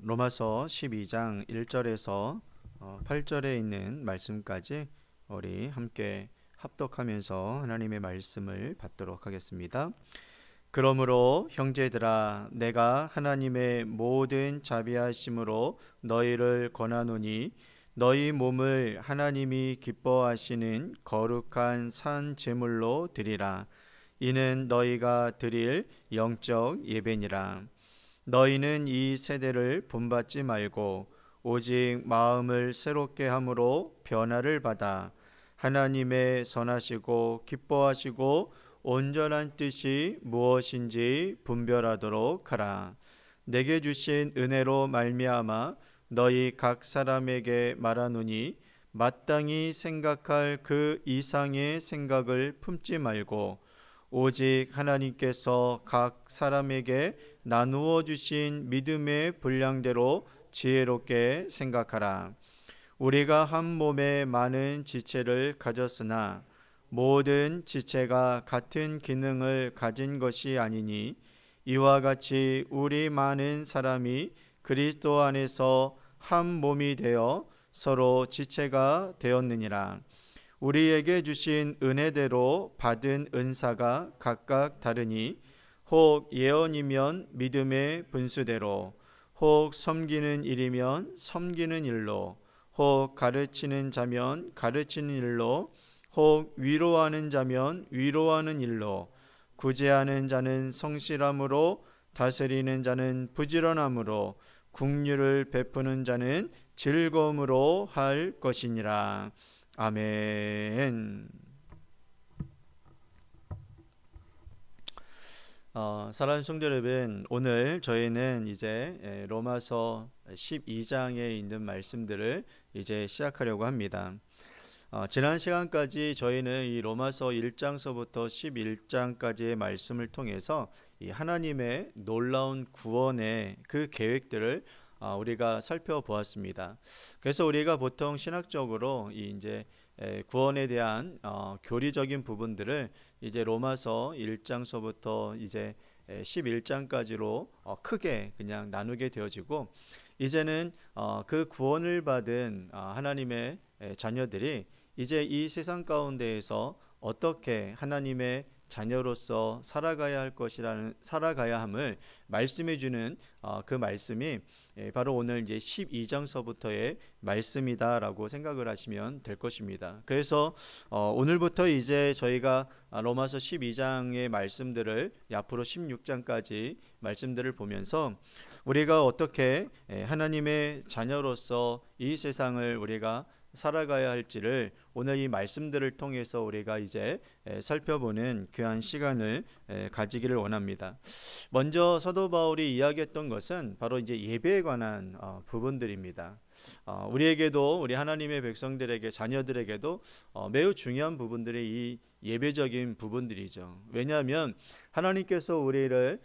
로마서 12장 1절에서 8절에 있는 말씀까지 우리 함께 합독하면서 하나님의 말씀을 받도록 하겠습니다. 그러므로 형제들아, 내가 하나님의 모든 자비하심으로 너희를 권하노니 너희 몸을 하나님이 기뻐하시는 거룩한 산 제물로 드리라. 이는 너희가 드릴 영적 예배니라. 너희는 이 세대를 본받지 말고 오직 마음을 새롭게 함으로 변화를 받아 하나님의 선하시고 기뻐하시고 온전한 뜻이 무엇인지 분별하도록 하라. 내게 주신 은혜로 말미암아 너희 각 사람에게 말하노니 마땅히 생각할 그 이상의 생각을 품지 말고 오직 하나님께서 각 사람에게 나누어 주신 믿음의 분량대로 지혜롭게 생각하라. 우리가 한 몸에 많은 지체를 가졌으나 모든 지체가 같은 기능을 가진 것이 아니니 이와 같이 우리 많은 사람이 그리스도 안에서 한 몸이 되어 서로 지체가 되었느니라. 우리에게 주신 은혜대로 받은 은사가 각각 다르니 혹 예언이면 믿음의 분수대로, 혹 섬기는 일이면 섬기는 일로, 혹 가르치는 자면 가르치는 일로, 혹 위로하는 자면 위로하는 일로, 구제하는 자는 성실함으로, 다스리는 자는 부지런함으로, 긍휼을 베푸는 자는 즐거움으로 할 것이니라. 아멘. 사랑하는 성도 여러분, 오늘 저희는 이제 로마서 12장에 있는 말씀들을 이제 시작하려고 합니다. 지난 시간까지 저희는 이 로마서 1장서부터 11장까지의 말씀을 통해서 이 하나님의 놀라운 구원의 그 계획들을 우리가 살펴보았습니다. 그래서 우리가 보통 신학적으로 이제 구원에 대한 교리적인 부분들을 이제 로마서 1장서부터 이제 11장까지로 크게 그냥 나누게 되어지고, 이제는 그 구원을 받은 하나님의 자녀들이 이제 이 세상 가운데에서 어떻게 하나님의 자녀로서 살아가야 함을 말씀해 주는 그 말씀이 바로 오늘 이제 12장서부터의 말씀이다라고 생각을 하시면 될 것입니다. 그래서 오늘부터 이제 저희가 로마서 12장의 말씀들을 앞으로 16장까지 말씀들을 보면서 우리가 어떻게 하나님의 자녀로서 이 세상을 우리가 살아가야 할지를 오늘 이 말씀들을 통해서 우리가 이제 살펴보는 귀한 시간을 가지기를 원합니다. 먼저 사도 바울이 이야기했던 것은 바로 이제 예배에 관한 부분들입니다. 우리에게도, 우리 하나님의 백성들에게, 자녀들에게도 매우 중요한 부분들이 이 예배적인 부분들이죠. 왜냐하면 하나님께서 우리를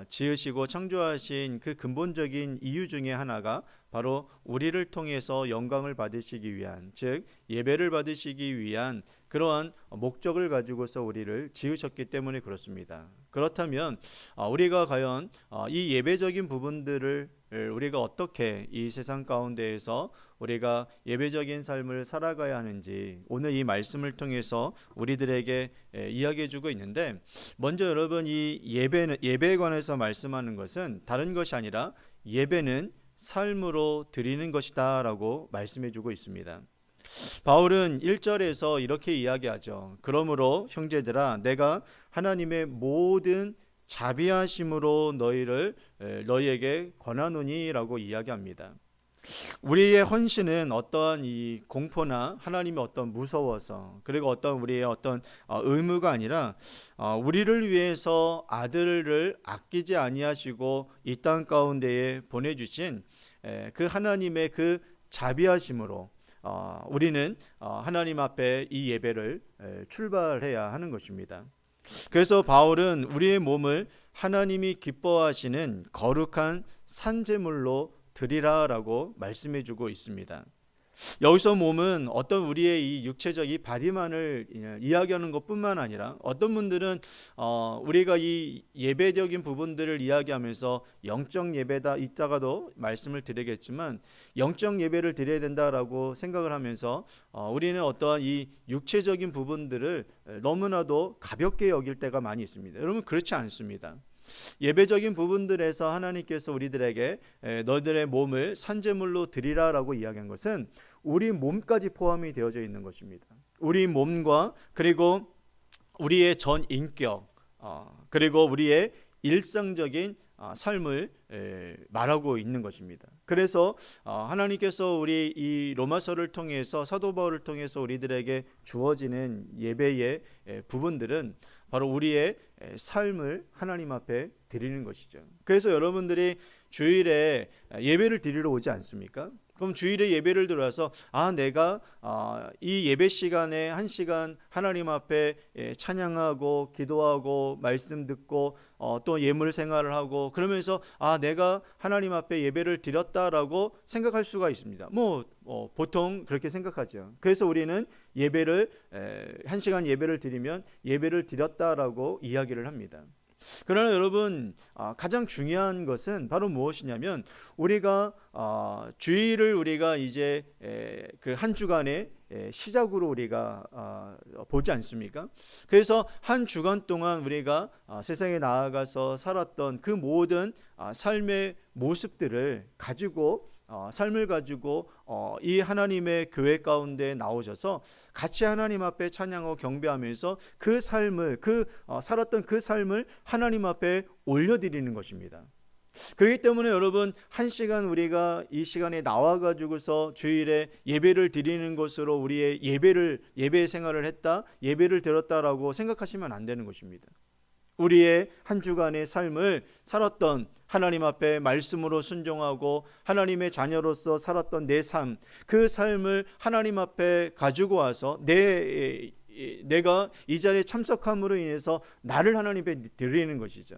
지으시고 창조하신 그 근본적인 이유 중에 하나가 바로 우리를 통해서 영광을 받으시기 위한, 즉 예배를 받으시기 위한 그러한 목적을 가지고서 우리를 지으셨기 때문에 그렇습니다. 그렇다면 우리가 과연 이 예배적인 부분들을 우리가 어떻게 이 세상 가운데에서 우리가 예배적인 삶을 살아가야 하는지 오늘 이 말씀을 통해서 우리들에게 이야기해 주고 있는데, 먼저 여러분, 이 예배에 관해서 말씀하는 것은 다른 것이 아니라 예배는 삶으로 드리는 것이다 라고 말씀해 주고 있습니다. 바울은 1절에서 이렇게 이야기하죠. 그러므로 형제들아, 내가 하나님의 모든 자비하심으로 너희에게 권하노니 라고 이야기합니다. 우리의 헌신은 어떠한 이 공포나 하나님의 어떤 무서워서, 그리고 어떤 우리의 어떤 의무가 아니라 우리를 위해서 아들을 아끼지 아니하시고 이 땅 가운데에 보내주신 그 하나님의 그 자비하심으로 우리는 하나님 앞에 이 예배를 출발해야 하는 것입니다. 그래서 바울은 우리의 몸을 하나님이 기뻐하시는 거룩한 산제물로 드리라라고 말씀해 주고 있습니다. 여기서 몸은 어떤 우리의 이 육체적 이 바디만을 이야기하는 것뿐만 아니라 어떤 분들은 우리가 이 예배적인 부분들을 이야기하면서 영적 예배다 이따가도 말씀을 드리겠지만 영적 예배를 드려야 된다라고 생각을 하면서 우리는 어떠한 이 육체적인 부분들을 너무나도 가볍게 여길 때가 많이 있습니다. 여러분 그렇지 않습니다. 예배적인 부분들에서 하나님께서 우리들에게 너희들의 몸을 산제물로 드리라라고 이야기한 것은 우리 몸까지 포함이 되어져 있는 것입니다. 우리 몸과 그리고 우리의 전 인격 그리고 우리의 일상적인 삶을 말하고 있는 것입니다. 그래서 하나님께서 우리 이 로마서를 통해서 사도 바울을 통해서 우리들에게 주어지는 예배의 부분들은 바로 우리의 삶을 하나님 앞에 드리는 것이죠. 그래서 여러분들이 주일에 예배를 드리러 오지 않습니까? 그럼 주일에 예배를 들어와서 내가 이 예배 시간에 1시간 하나님 앞에 찬양하고 기도하고 말씀 듣고 또 예물 생활을 하고 그러면서 내가 하나님 앞에 예배를 드렸다라고 생각할 수가 있습니다. 보통 그렇게 생각하죠. 그래서 우리는 예배를 1시간 예배를 드리면 예배를 드렸다라고 이야기를 합니다. 그러나 여러분 가장 중요한 것은 바로 무엇이냐면 우리가 주일을 우리가 이제 그 한 주간의 시작으로 우리가 보지 않습니까? 그래서 한 주간 동안 우리가 세상에 나아가서 살았던 그 모든 삶의 모습들을 가지고 삶을 가지고 이 하나님의 교회 가운데 나오셔서 같이 하나님 앞에 찬양하고 경배하면서 그 삶을 살았던 그 삶을 하나님 앞에 올려드리는 것입니다. 그렇기 때문에 여러분 1시간 우리가 이 시간에 나와가지고서 주일에 예배를 드리는 것으로 우리의 예배 생활을 했다, 예배를 드렸다라고 생각하시면 안 되는 것입니다. 우리의 한 주간의 삶을 살았던 하나님 앞에 말씀으로 순종하고 하나님의 자녀로서 살았던 내 삶, 그 삶을 하나님 앞에 가지고 와서 내가 이 자리에 참석함으로 인해서 나를 하나님 앞에 드리는 것이죠.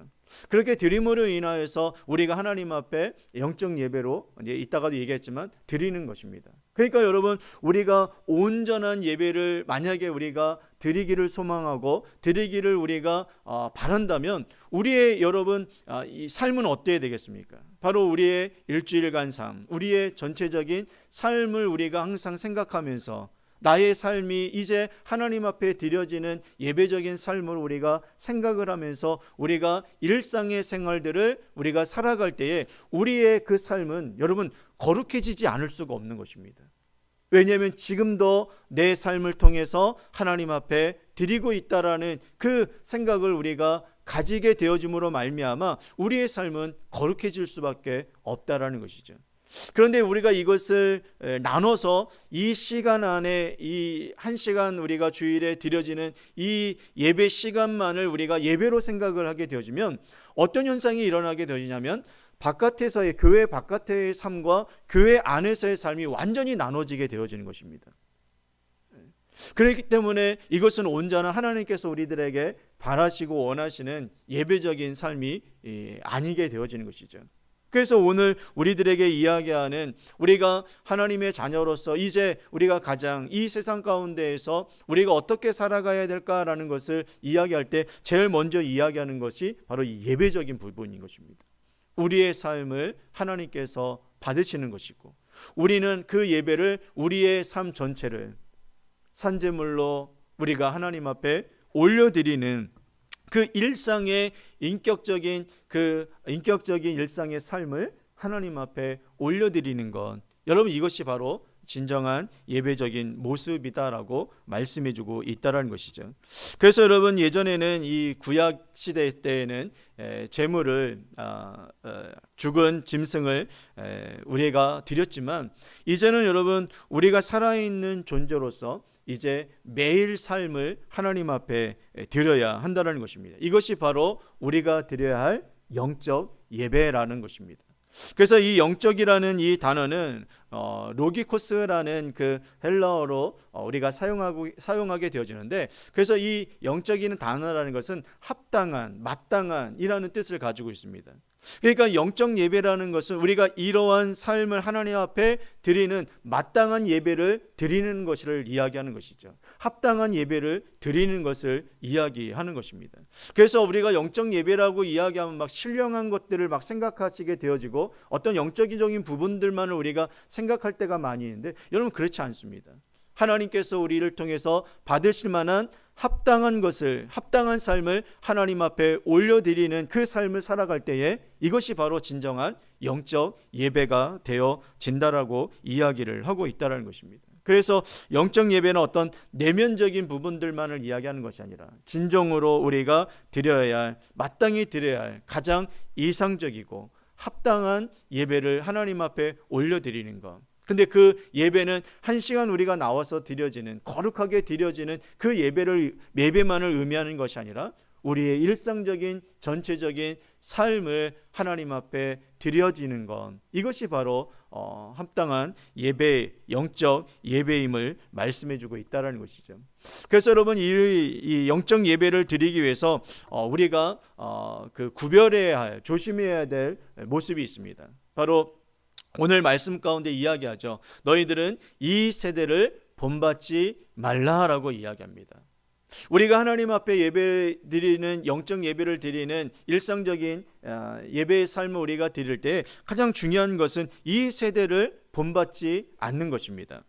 그렇게 드림으로 인하여서 우리가 하나님 앞에 영적 예배로 이제 이따가도 얘기했지만 드리는 것입니다. 그러니까 여러분 우리가 온전한 예배를 만약에 우리가 드리기를 소망하고 드리기를 우리가 바란다면 우리의 여러분 이 삶은 어때야 되겠습니까? 바로 우리의 일주일간 삶, 우리의 전체적인 삶을 우리가 항상 생각하면서 나의 삶이 이제 하나님 앞에 드려지는 예배적인 삶을 우리가 생각을 하면서 우리가 일상의 생활들을 우리가 살아갈 때에 우리의 그 삶은 여러분 거룩해지지 않을 수가 없는 것입니다. 왜냐하면 지금도 내 삶을 통해서 하나님 앞에 드리고 있다라는 그 생각을 우리가 가지게 되어짐으로 말미암아 우리의 삶은 거룩해질 수밖에 없다라는 것이죠. 그런데 우리가 이것을 나눠서 이 시간 안에 이 1시간 우리가 주일에 드려지는 이 예배 시간만을 우리가 예배로 생각을 하게 되어지면 어떤 현상이 일어나게 되냐면 바깥에서의 교회 바깥의 삶과 교회 안에서의 삶이 완전히 나눠지게 되어지는 것입니다. 그렇기 때문에 이것은 온전한 하나님께서 우리들에게 바라시고 원하시는 예배적인 삶이 아니게 되어지는 것이죠. 그래서 오늘 우리들에게 이야기하는 우리가 하나님의 자녀로서 이제 우리가 가장 이 세상 가운데에서 우리가 어떻게 살아가야 될까라는 것을 이야기할 때 제일 먼저 이야기하는 것이 바로 이 예배적인 부분인 것입니다. 우리의 삶을 하나님께서 받으시는 것이고 우리는 그 예배를 우리의 삶 전체를 산제물로 우리가 하나님 앞에 올려드리는 그 일상의 인격적인 일상의 삶을 하나님 앞에 올려드리는 것, 여러분 이것이 바로 진정한 예배적인 모습이다라고 말씀해주고 있다라는 것이죠. 그래서 여러분 예전에는 이 구약 시대 때에는 제물을 죽은 짐승을 우리가 드렸지만 이제는 여러분 우리가 살아있는 존재로서 이제 매일 삶을 하나님 앞에 드려야 한다는 것입니다. 이것이 바로 우리가 드려야 할 영적 예배라는 것입니다. 그래서 이 영적이라는 이 단어는 로기코스라는 그 헬라어로 우리가 사용하게 되어지는데, 그래서 이 영적인 단어라는 것은 합당한, 마땅한이라는 뜻을 가지고 있습니다. 그러니까 영적 예배라는 것은 우리가 이러한 삶을 하나님 앞에 드리는 마땅한 예배를 드리는 것을 이야기하는 것이죠. 합당한 예배를 드리는 것을 이야기하는 것입니다. 그래서 우리가 영적 예배라고 이야기하면 막 신령한 것들을 막 생각하시게 되어지고 어떤 영적인 부분들만을 우리가 생각할 때가 많이 있는데, 여러분 그렇지 않습니다. 하나님께서 우리를 통해서 받으실 만한 합당한 것을, 합당한 삶을 하나님 앞에 올려드리는 그 삶을 살아갈 때에 이것이 바로 진정한 영적 예배가 되어진다라고 이야기를 하고 있다는 것입니다. 그래서 영적 예배는 어떤 내면적인 부분들만을 이야기하는 것이 아니라 진정으로 우리가 드려야 할, 마땅히 드려야 할 가장 이상적이고 합당한 예배를 하나님 앞에 올려드리는 것. 근데 그 예배는 한 시간 우리가 나와서 드려지는, 거룩하게 드려지는 그 예배만을 의미하는 것이 아니라 우리의 일상적인 전체적인 삶을 하나님 앞에 드려지는 것, 이것이 바로 합당한 예배, 영적 예배임을 말씀해주고 있다는 것이죠. 그래서 여러분, 이 영적 예배를 드리기 위해서 우리가 그 구별해야 할, 조심해야 될 모습이 있습니다. 바로 오늘 말씀 가운데 이야기하죠. 너희들은 이 세대를 본받지 말라라고 이야기합니다. 우리가 하나님 앞에 예배 드리는, 영적 예배를 드리는 일상적인 예배의 삶을 우리가 드릴 때 가장 중요한 것은 이 세대를 본받지 않는 것입니다.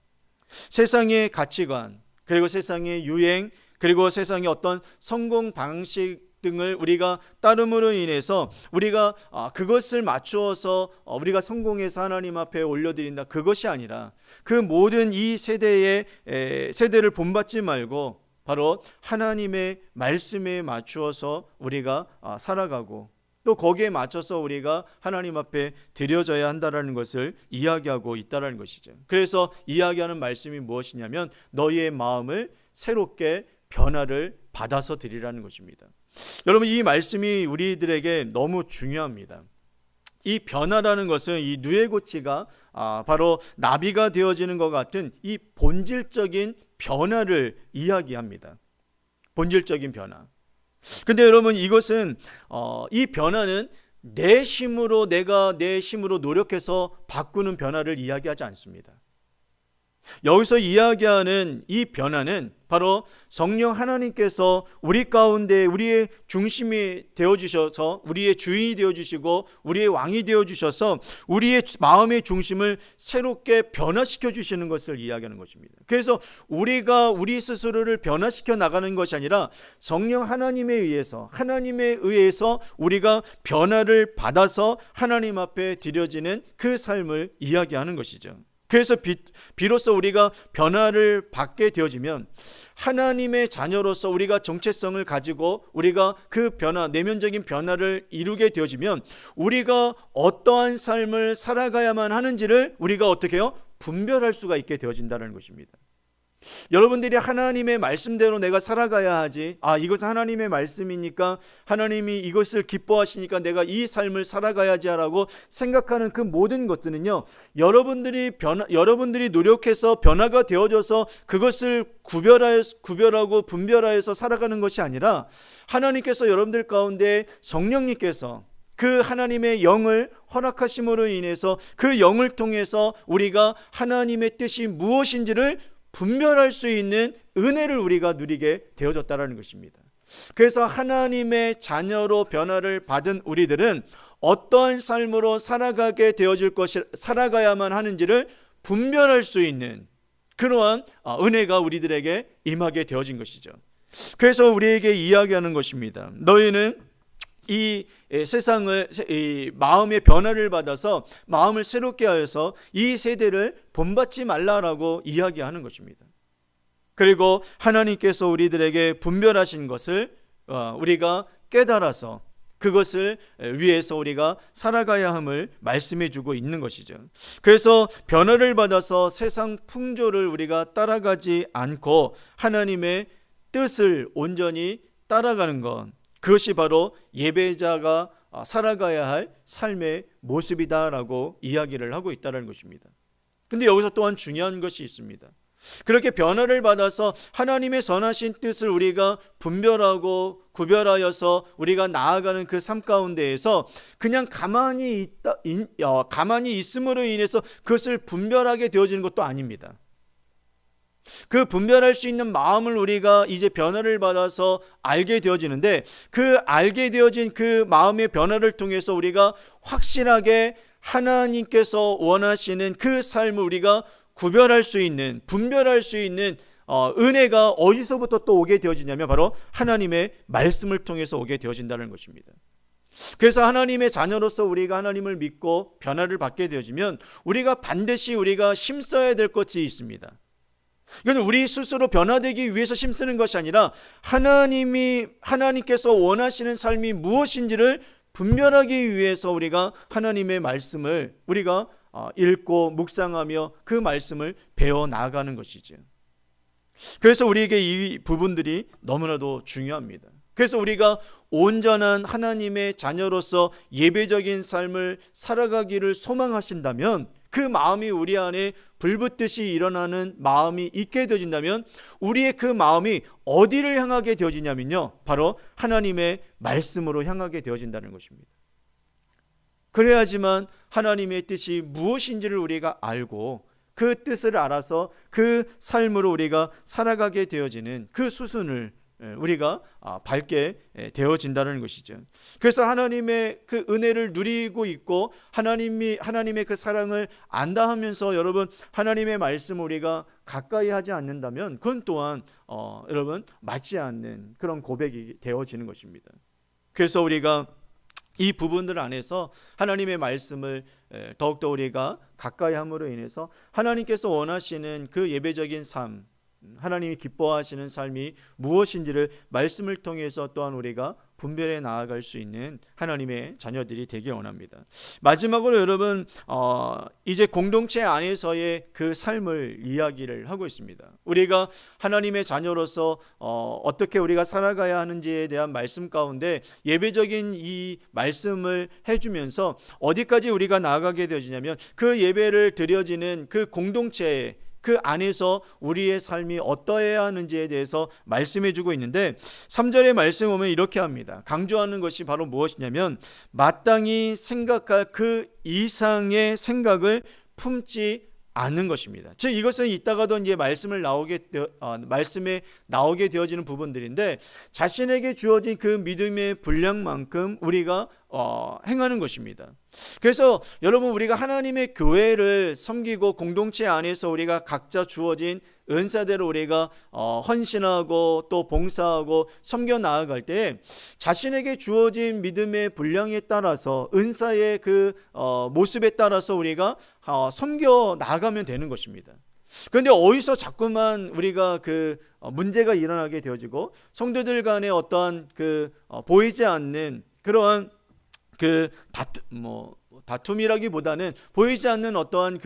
세상의 가치관, 그리고 세상의 유행, 그리고 세상의 어떤 성공 방식 등을 우리가 따름으로 인해서 우리가 그것을 맞추어서 우리가 성공해서 하나님 앞에 올려드린다, 그것이 아니라 그 모든 이 세대를 본받지 말고 바로 하나님의 말씀에 맞추어서 우리가 살아가고 또 거기에 맞춰서 우리가 하나님 앞에 드려져야 한다는 것을 이야기하고 있다는 것이죠. 그래서 이야기하는 말씀이 무엇이냐면 너희의 마음을 새롭게 변화를 받아서 드리라는 것입니다. 여러분, 이 말씀이 우리들에게 너무 중요합니다. 이 변화라는 것은 이 누에고치가 바로 나비가 되어지는 것 같은 이 본질적인 변화를 이야기합니다. 본질적인 변화. 근데 여러분, 이것은 이 변화는 내가 내 힘으로 노력해서 바꾸는 변화를 이야기하지 않습니다. 여기서 이야기하는 이 변화는 바로 성령 하나님께서 우리 가운데 우리의 중심이 되어주셔서 우리의 주인이 되어주시고 우리의 왕이 되어주셔서 우리의 마음의 중심을 새롭게 변화시켜 주시는 것을 이야기하는 것입니다. 그래서 우리가 우리 스스로를 변화시켜 나가는 것이 아니라 성령 하나님에 의해서 우리가 변화를 받아서 하나님 앞에 드려지는 그 삶을 이야기하는 것이죠. 그래서 비로소 우리가 변화를 받게 되어지면 하나님의 자녀로서 우리가 정체성을 가지고 우리가 그 변화, 내면적인 변화를 이루게 되어지면 우리가 어떠한 삶을 살아가야만 하는지를 우리가 어떻게 해요? 분별할 수가 있게 되어진다는 것입니다. 여러분들이 하나님의 말씀대로 내가 살아가야 하지, 이것은 하나님의 말씀이니까 하나님이 이것을 기뻐하시니까 내가 이 삶을 살아가야지 라고 생각하는 그 모든 것들은요, 여러분들이 노력해서 변화가 되어져서 그것을 구별하고 분별하여서 살아가는 것이 아니라 하나님께서 여러분들 가운데 성령님께서 그 하나님의 영을 허락하심으로 인해서 그 영을 통해서 우리가 하나님의 뜻이 무엇인지를 분별할 수 있는 은혜를 우리가 누리게 되어졌다는 것입니다. 그래서 하나님의 자녀로 변화를 받은 우리들은 어떠한 삶으로 살아가야만 하는지를 분별할 수 있는 그러한 은혜가 우리들에게 임하게 되어진 것이죠. 그래서 우리에게 이야기하는 것입니다. 너희는 이 세상을 이 마음의 변화를 받아서 마음을 새롭게 하여서 이 세대를 본받지 말라라고 이야기하는 것입니다. 그리고 하나님께서 우리들에게 분별하신 것을 우리가 깨달아서 그것을 위해서 우리가 살아가야 함을 말씀해 주고 있는 것이죠. 그래서 변화를 받아서 세상 풍조를 우리가 따라가지 않고 하나님의 뜻을 온전히 따라가는 것, 그것이 바로 예배자가 살아가야 할 삶의 모습이다라고 이야기를 하고 있다는 것입니다. 근데 여기서 또한 중요한 것이 있습니다. 그렇게 변화를 받아서 하나님의 선하신 뜻을 우리가 분별하고 구별하여서 우리가 나아가는 그 삶 가운데에서 그냥 가만히 있음으로 인해서 그것을 분별하게 되어지는 것도 아닙니다. 그 분별할 수 있는 마음을 우리가 이제 변화를 받아서 알게 되어지는데, 그 알게 되어진 그 마음의 변화를 통해서 우리가 확실하게 하나님께서 원하시는 그 삶을 우리가 구별할 수 있는, 분별할 수 있는 은혜가 어디서부터 또 오게 되어지냐면 바로 하나님의 말씀을 통해서 오게 되어진다는 것입니다. 그래서 하나님의 자녀로서 우리가 하나님을 믿고 변화를 받게 되어지면 우리가 반드시 우리가 힘써야 될 것이 있습니다. 이건 우리 스스로 변화되기 위해서 힘쓰는 것이 아니라 하나님께서 원하시는 삶이 무엇인지를 분별하기 위해서 우리가 하나님의 말씀을 우리가 읽고 묵상하며 그 말씀을 배워 나가는 것이죠. 그래서 우리에게 이 부분들이 너무나도 중요합니다. 그래서 우리가 온전한 하나님의 자녀로서 예배적인 삶을 살아가기를 소망하신다면, 그 마음이 우리 안에 불붙듯이 일어나는 마음이 있게 되어진다면 우리의 그 마음이 어디를 향하게 되어지냐면요, 바로 하나님의 말씀으로 향하게 되어진다는 것입니다. 그래야지만 하나님의 뜻이 무엇인지를 우리가 알고 그 뜻을 알아서 그 삶으로 우리가 살아가게 되어지는 그 수순을 우리가 밟게 되어진다는 것이죠. 그래서 하나님의 그 은혜를 누리고 있고 하나님의 그 사랑을 안다 하면서 여러분 하나님의 말씀을 우리가 가까이 하지 않는다면 그건 또한 여러분 맞지 않는 그런 고백이 되어지는 것입니다. 그래서 우리가 이 부분들 안에서 하나님의 말씀을 더욱더 우리가 가까이 함으로 인해서 하나님께서 원하시는 그 예배적인 삶, 하나님이 기뻐하시는 삶이 무엇인지를 말씀을 통해서 또한 우리가 분별해 나아갈 수 있는 하나님의 자녀들이 되길 원합니다. 마지막으로 여러분 이제 공동체 안에서의 그 삶을 이야기를 하고 있습니다. 우리가 하나님의 자녀로서 어떻게 우리가 살아가야 하는지에 대한 말씀 가운데 예배적인 이 말씀을 해주면서 어디까지 우리가 나아가게 되어지냐면 그 예배를 드려지는 그 공동체에 그 안에서 우리의 삶이 어떠해야 하는지에 대해서 말씀해 주고 있는데 3절의 말씀 보면 이렇게 합니다. 강조하는 것이 바로 무엇이냐면 마땅히 생각할 그 이상의 생각을 품지 않는 것입니다. 즉 이것은 이따가도 이제 말씀에 나오게 되어지는 부분들인데 자신에게 주어진 그 믿음의 분량만큼 우리가 행하는 것입니다. 그래서 여러분 우리가 하나님의 교회를 섬기고 공동체 안에서 우리가 각자 주어진 은사대로 우리가 헌신하고 또 봉사하고 섬겨 나아갈 때 자신에게 주어진 믿음의 분량에 따라서 은사의 그 모습에 따라서 우리가 섬겨 나아가면 되는 것입니다. 그런데 어디서 자꾸만 우리가 그 문제가 일어나게 되어지고 성도들 간에 어떠한 그 보이지 않는 그러한 그 다툼이라기보다는 보이지 않는 어떠한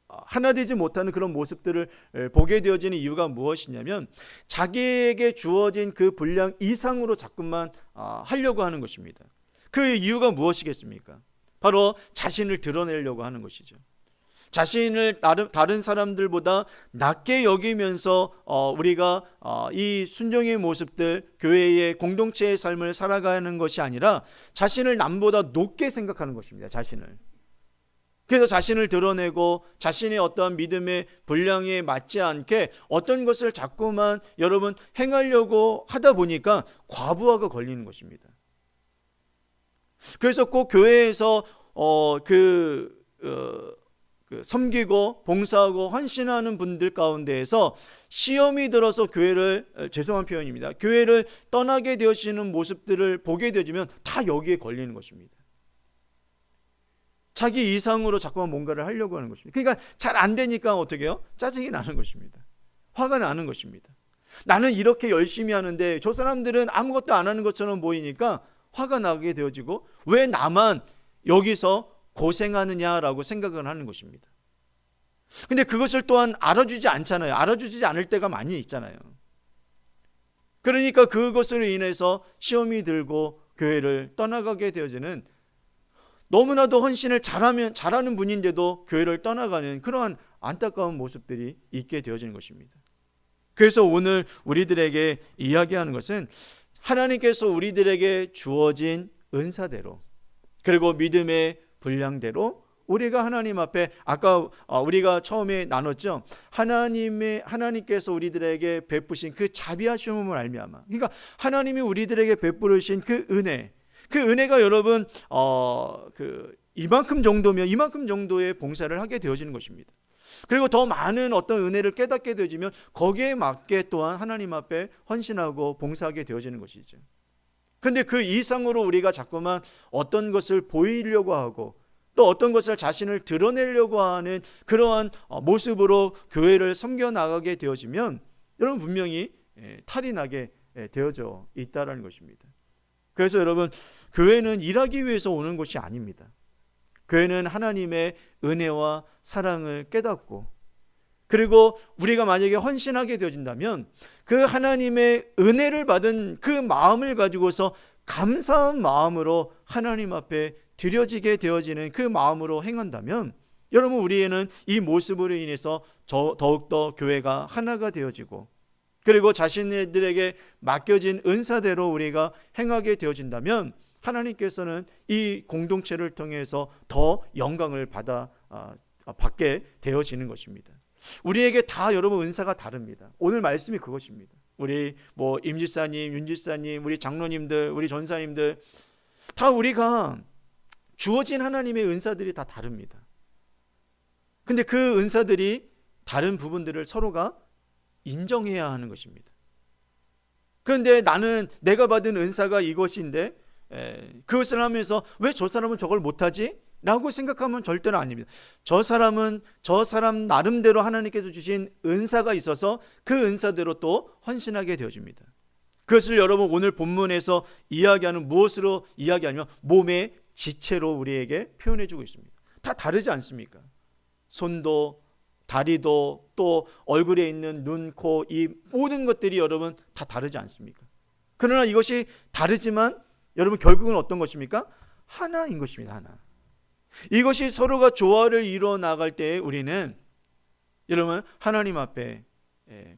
하나 되지 못하는 그런 모습들을 보게 되어지는 이유가 무엇이냐면 자기에게 주어진 그 분량 이상으로 자꾸만 하려고 하는 것입니다. 그 이유가 무엇이겠습니까? 바로 자신을 드러내려고 하는 것이죠. 자신을 다른 사람들보다 낮게 여기면서 우리가 이 순종의 모습들, 교회의 공동체의 삶을 살아가는 것이 아니라 자신을 남보다 높게 생각하는 것입니다. 자신을. 그래서 자신을 드러내고 자신의 어떠한 믿음의 분량에 맞지 않게 어떤 것을 자꾸만 여러분 행하려고 하다 보니까 과부하가 걸리는 것입니다. 그래서 꼭 교회에서 섬기고 봉사하고 헌신하는 분들 가운데에서 시험이 들어서 교회를, 죄송한 표현입니다, 교회를 떠나게 되어지는 모습들을 보게 되어지면 다 여기에 걸리는 것입니다. 자기 이상으로 자꾸만 뭔가를 하려고 하는 것입니다. 그러니까 잘 안 되니까 어떻게 해요? 짜증이 나는 것입니다. 화가 나는 것입니다. 나는 이렇게 열심히 하는데 저 사람들은 아무것도 안 하는 것처럼 보이니까 화가 나게 되어지고 왜 나만 여기서 고생하느냐라고 생각을 하는 것입니다. 근데 그것을 또한 알아주지 않잖아요. 알아주지 않을 때가 많이 있잖아요. 그러니까 그것으로 인해서 시험이 들고 교회를 떠나가게 되어지는 너무나도 헌신을 잘하는 분인데도 교회를 떠나가는 그러한 안타까운 모습들이 있게 되어지는 것입니다. 그래서 오늘 우리들에게 이야기하는 것은 하나님께서 우리들에게 주어진 은사대로, 그리고 믿음의 분량대로 우리가 하나님 앞에, 아까 우리가 처음에 나눴죠. 하나님께서 우리들에게 베푸신 그 자비하심을 말미암아, 그러니까 하나님이 우리들에게 베푸신 그 은혜가 여러분 이만큼 정도면 이만큼 정도의 봉사를 하게 되어지는 것입니다. 그리고 더 많은 어떤 은혜를 깨닫게 되어지면 거기에 맞게 또한 하나님 앞에 헌신하고 봉사하게 되어지는 것이죠. 그런데 그 이상으로 우리가 자꾸만 어떤 것을 보이려고 하고 또 어떤 것을 자신을 드러내려고 하는 그러한 모습으로 교회를 섬겨나가게 되어지면 여러분 분명히 탈이 나게 되어져 있다는 것입니다. 그래서 여러분, 교회는 일하기 위해서 오는 것이 아닙니다. 교회는 하나님의 은혜와 사랑을 깨닫고, 그리고 우리가 만약에 헌신하게 되어진다면 그 하나님의 은혜를 받은 그 마음을 가지고서 감사한 마음으로 하나님 앞에 드려지게 되어지는 그 마음으로 행한다면 여러분, 우리에는 이 모습으로 인해서 더욱더 교회가 하나가 되어지고, 그리고 자신들에게 맡겨진 은사대로 우리가 행하게 되어진다면 하나님께서는 이 공동체를 통해서 더 영광을 받게 되어지는 것입니다. 우리에게 다 여러분 은사가 다릅니다. 오늘 말씀이 그것입니다. 우리 임지사님, 윤지사님, 우리 장로님들, 우리 전사님들 다 우리가 주어진 하나님의 은사들이 다 다릅니다. 근데 그 은사들이 다른 부분들을 서로가 인정해야 하는 것입니다. 그런데 나는 내가 받은 은사가 이것인데 그것을 하면서 왜 저 사람은 저걸 못하지? 라고 생각하면 절대로 아닙니다. 저 사람 나름대로 하나님께서 주신 은사가 있어서 그 은사대로 또 헌신하게 되어집니다. 그것을 여러분 오늘 본문에서 이야기하는, 무엇으로 이야기하냐면 몸의 지체로 우리에게 표현해주고 있습니다. 다 다르지 않습니까? 손도 다리도 또 얼굴에 있는 눈, 코, 입 모든 것들이 여러분 다 다르지 않습니까? 그러나 이것이 다르지만 여러분 결국은 어떤 것입니까? 하나인 것입니다. 하나. 이것이 서로가 조화를 이루어 나갈 때에 우리는 여러분 하나님 앞에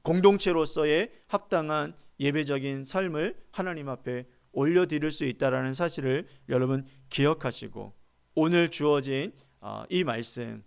공동체로서의 합당한 예배적인 삶을 하나님 앞에 올려드릴 수 있다는 사실을 여러분 기억하시고, 오늘 주어진 이 말씀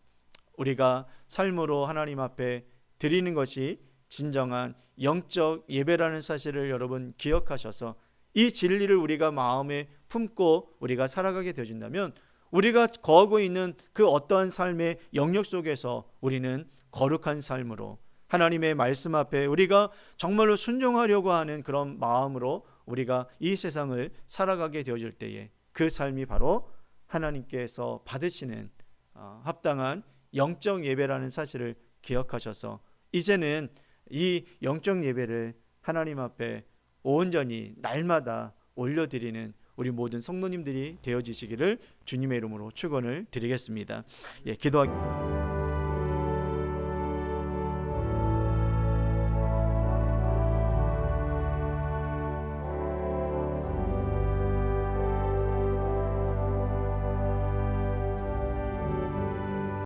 우리가 삶으로 하나님 앞에 드리는 것이 진정한 영적 예배라는 사실을 여러분 기억하셔서 이 진리를 우리가 마음에 품고 우리가 살아가게 되어진다면 우리가 거하고 있는 그 어떠한 삶의 영역 속에서 우리는 거룩한 삶으로 하나님의 말씀 앞에 우리가 정말로 순종하려고 하는 그런 마음으로 우리가 이 세상을 살아가게 되어질 때에 그 삶이 바로 하나님께서 받으시는 합당한 영적 예배라는 사실을 기억하셔서 이제는 이 영적 예배를 하나님 앞에 온전히 날마다 올려드리는 우리 모든 성도님들이 되어지시기를 주님의 이름으로 축원을 드리겠습니다. 기도하겠습니다.